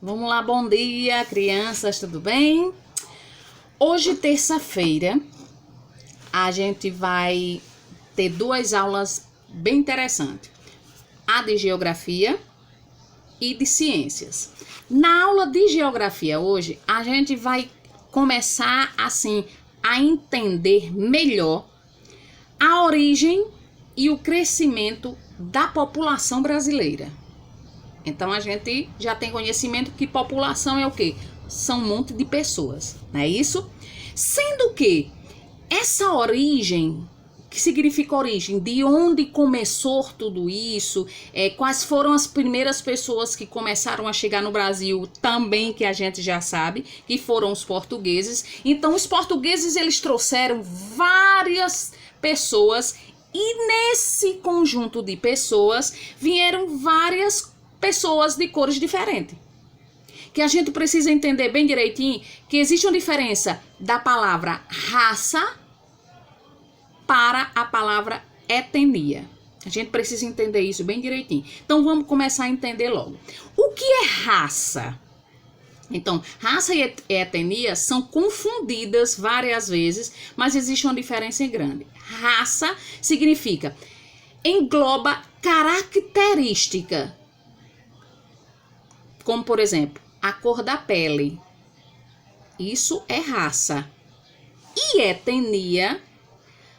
Vamos lá, bom dia, crianças, tudo bem? Hoje, terça-feira, a gente vai ter duas aulas bem interessantes. A de geografia e de ciências. Na aula de geografia hoje, a gente vai começar, assim, a entender melhor a origem e o crescimento da população brasileira. Então, a gente já tem conhecimento que população é o quê? São um monte de pessoas, não é isso? Sendo que essa origem, que significa origem, de onde começou tudo isso, quais foram as primeiras pessoas que começaram a chegar no Brasil, também que a gente já sabe, que foram os portugueses. Então, os portugueses, eles trouxeram várias pessoas e nesse conjunto de pessoas vieram várias pessoas de cores diferentes. Que a gente precisa entender bem direitinho que existe uma diferença da palavra raça para a palavra etnia. A gente precisa entender isso bem direitinho. Então vamos começar a entender logo. O que é raça? Então, raça e etnia são confundidas várias vezes, mas existe uma diferença grande. Raça significa, engloba característica, como por exemplo, a cor da pele. Isso é raça. E etnia,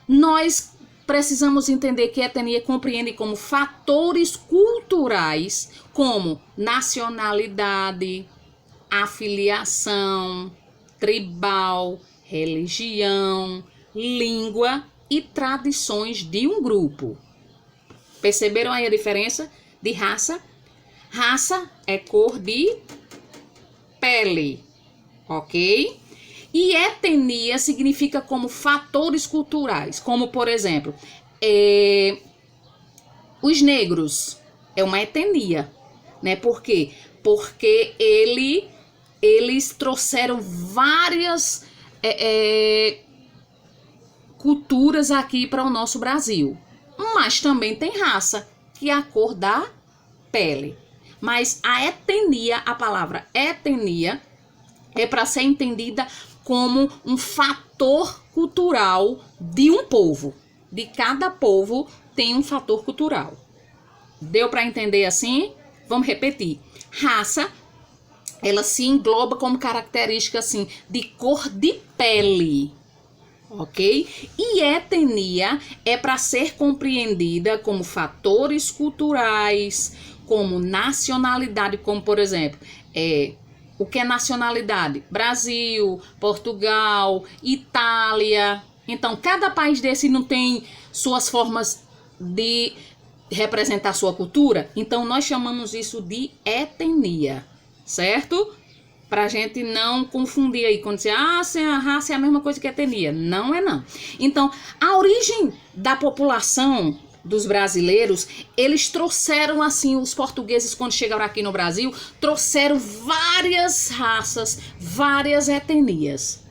nós precisamos entender que etnia compreende como fatores culturais, como nacionalidade, afiliação, tribal, religião, língua e tradições de um grupo. Perceberam aí a diferença de raça? Raça é cor de pele, ok? E etnia significa como fatores culturais, como por exemplo, os negros é uma etnia, né? Por quê? Porque eles trouxeram várias culturas aqui para o nosso Brasil, mas também tem raça, que é a cor da pele. Mas a etnia, a palavra etnia, é para ser entendida como um fator cultural de um povo. De cada povo tem um fator cultural. Deu para entender assim? Vamos repetir. Raça, ela se engloba como característica assim de cor de pele, ok? E etnia é para ser compreendida como fatores culturais, como nacionalidade, como por exemplo, o que é nacionalidade? Brasil, Portugal, Itália. Então, cada país desse não tem suas formas de representar sua cultura? Então, nós chamamos isso de etnia, certo? Pra gente não confundir aí, quando dizer, a raça é a mesma coisa que etnia. Não é não. Então, a origem da população dos brasileiros, eles trouxeram assim, os portugueses quando chegaram aqui no Brasil, trouxeram várias raças, várias etnias.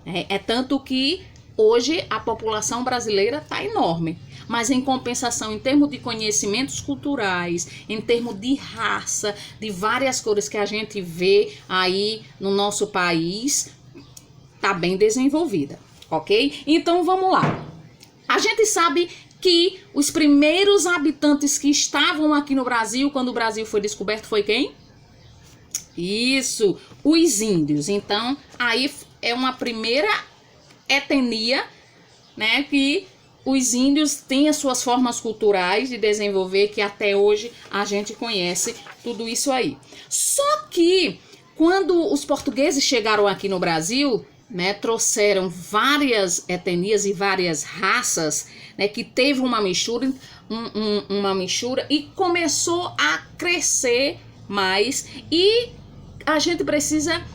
É tanto que hoje a população brasileira está enorme, mas em compensação, em termos de conhecimentos culturais, em termos de raça, de várias cores que a gente vê aí no nosso país, está bem desenvolvida, ok? Então vamos lá. A gente sabe que os primeiros habitantes que estavam aqui no Brasil, quando o Brasil foi descoberto, foi quem? Isso, os índios. Então, aí é uma primeira etnia, né, que os índios têm as suas formas culturais de desenvolver, que até hoje a gente conhece tudo isso aí. Só que, quando os portugueses chegaram aqui no Brasil, né, trouxeram várias etnias e várias raças, né, que teve uma mistura, uma mistura e começou a crescer mais. E a gente precisa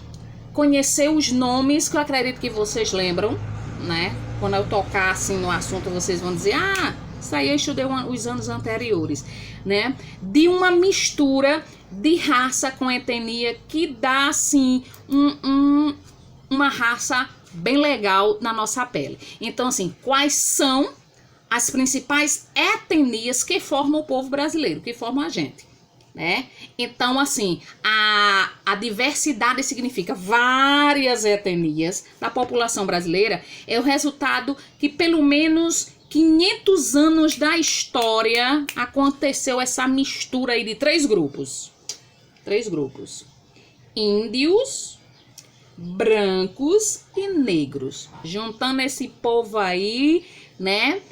conhecer os nomes, que eu acredito que vocês lembram, né? Quando eu tocar assim no assunto, vocês vão dizer, isso aí eu estudei os anos anteriores, né? De uma mistura de raça com etnia que dá assim uma raça bem legal na nossa pele. Então, assim, quais são as principais etnias que formam o povo brasileiro, que formam a gente? né? Então, assim, a diversidade significa várias etnias da população brasileira, é o resultado que pelo menos 500 anos da história aconteceu essa mistura aí de três grupos. Índios, brancos e negros. Juntando esse povo aí, né?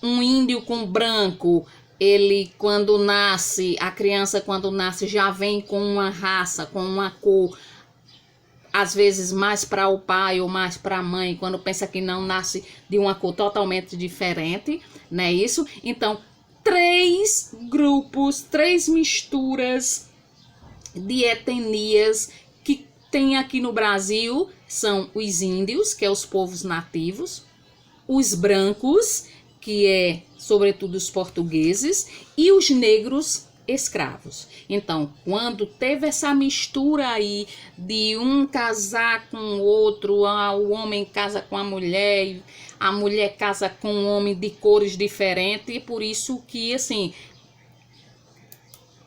Um índio com branco, ele quando nasce, a criança quando nasce já vem com uma raça, com uma cor, às vezes mais para o pai ou mais para a mãe, quando pensa que não, nasce de uma cor totalmente diferente, não é isso? Então, três grupos, três misturas de etnias que tem aqui no Brasil são os índios, que é os povos nativos, os brancos, que é sobretudo os portugueses, e os negros escravos. Então, quando teve essa mistura aí de um casar com o outro, o homem casa com a mulher casa com um homem de cores diferentes, e por isso que, assim,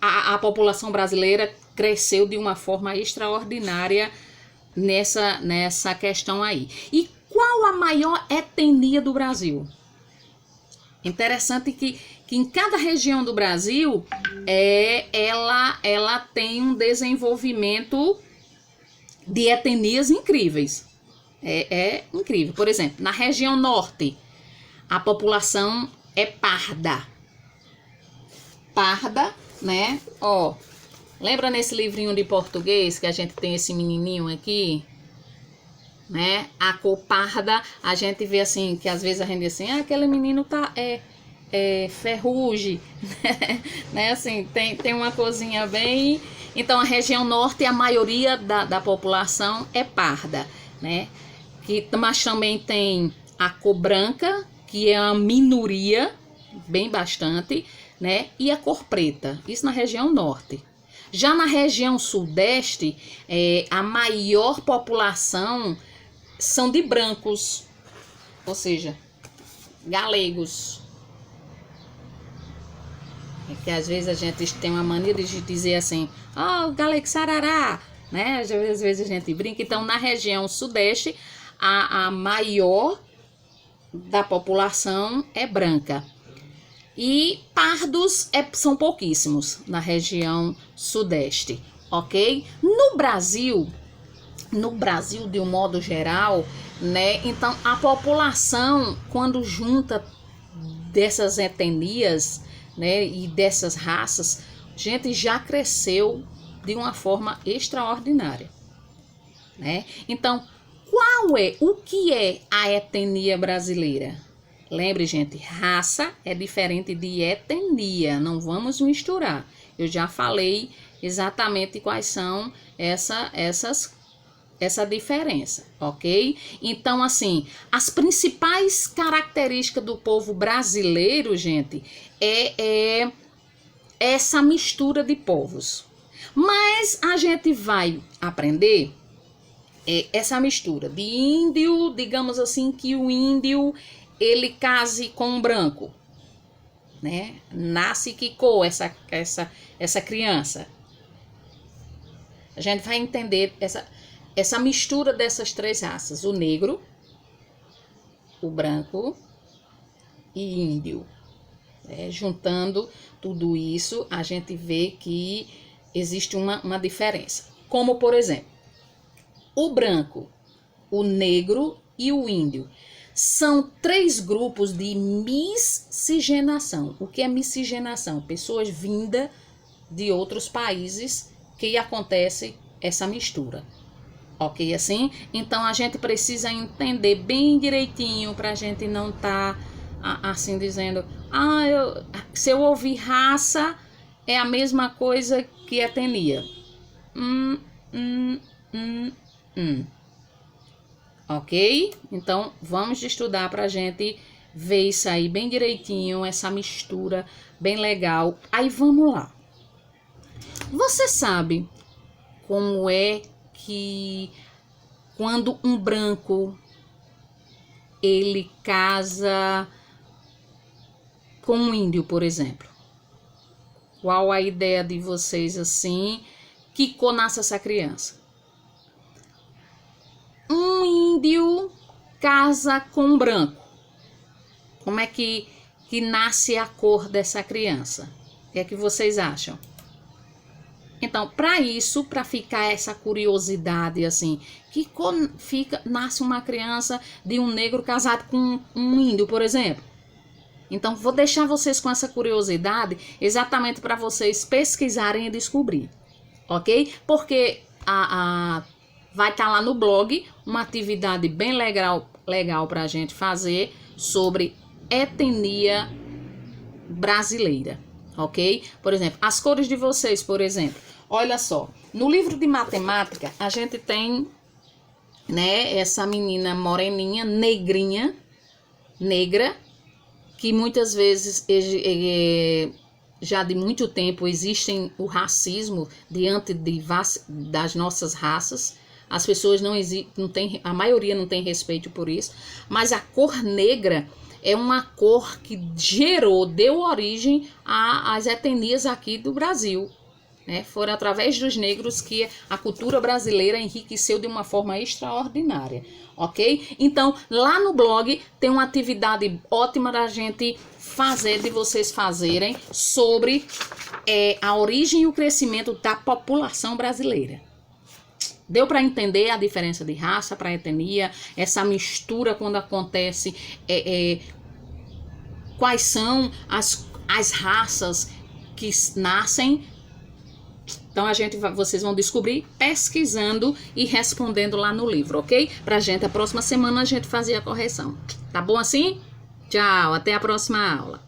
a população brasileira cresceu de uma forma extraordinária nessa questão aí. E qual a maior etnia do Brasil? Interessante que em cada região do Brasil ela tem um desenvolvimento de etnias incríveis. É incrível. Por exemplo, na região norte, a população é parda. Parda, né? Ó, lembra nesse livrinho de português que a gente tem esse menininho aqui? Né? A cor parda, a gente vê assim, que às vezes a gente diz assim, aquele menino tá ferrugem, né? Assim, tem uma corzinha bem. Então, a região norte, a maioria da população é parda, né? Mas também tem a cor branca, que é uma minoria, bem bastante, né? E a cor preta, isso na região norte. Já na região sudeste, a maior população são de brancos, ou seja, galegos. É que às vezes a gente tem uma mania de dizer assim, galego sarará, né? Às vezes a gente brinca. Então, na região sudeste, a maior da população é branca. E pardos são pouquíssimos na região sudeste, ok? No Brasil, de um modo geral, né? Então, a população, quando junta dessas etnias, né, e dessas raças, gente, já cresceu de uma forma extraordinária, né? Então, o que é a etnia brasileira? Lembre, gente, raça é diferente de etnia, não vamos misturar. Eu já falei exatamente quais são essa diferença, ok? Então, assim, as principais características do povo brasileiro, gente, é essa mistura de povos. Mas a gente vai aprender essa mistura de índio, digamos assim, que o índio, ele case com um branco, né? Nasce que cor essa criança. A gente vai entender essa mistura dessas três raças, o negro, o branco e índio. Juntando tudo isso, a gente vê que existe uma diferença. Como, por exemplo, o branco, o negro e o índio são três grupos de miscigenação. O que é miscigenação? Pessoas vindas de outros países que acontece essa mistura. Ok, assim? Então, a gente precisa entender bem direitinho para a gente não estar assim dizendo, se eu ouvir raça, é a mesma coisa que etnia. Ok? Então, vamos estudar para a gente ver isso aí bem direitinho, essa mistura bem legal. Aí, vamos lá. Você sabe como é que quando um branco ele casa com um índio, por exemplo? Qual a ideia de vocês assim? Que cor nasce essa criança? Um índio casa com um branco. Como é que nasce a cor dessa criança? O que é que vocês acham? Então, para isso, para ficar essa curiosidade assim, que cor nasce uma criança de um negro casado com um índio, por exemplo? Então, vou deixar vocês com essa curiosidade exatamente para vocês pesquisarem e descobrir, ok? Porque vai estar lá no blog uma atividade bem legal para a gente fazer sobre etnia brasileira, ok? Por exemplo, as cores de vocês, por exemplo. Olha só, no livro de matemática, a gente tem, né, essa menina moreninha, negrinha, negra, que muitas vezes, já de muito tempo, existem o racismo diante das nossas raças. As pessoas não têm, a maioria não tem respeito por isso, mas a cor negra é uma cor que deu origem às etnias aqui do Brasil. Né? Foram através dos negros que a cultura brasileira enriqueceu de uma forma extraordinária, ok? Então, lá no blog tem uma atividade ótima da gente fazer, de vocês fazerem, sobre a origem e o crescimento da população brasileira. Deu para entender a diferença de raça para etnia, essa mistura quando acontece, quais são as raças que nascem. Então, vocês vão descobrir pesquisando e respondendo lá no livro, ok? Pra gente, a próxima semana, a gente fazer a correção. Tá bom assim? Tchau, até a próxima aula.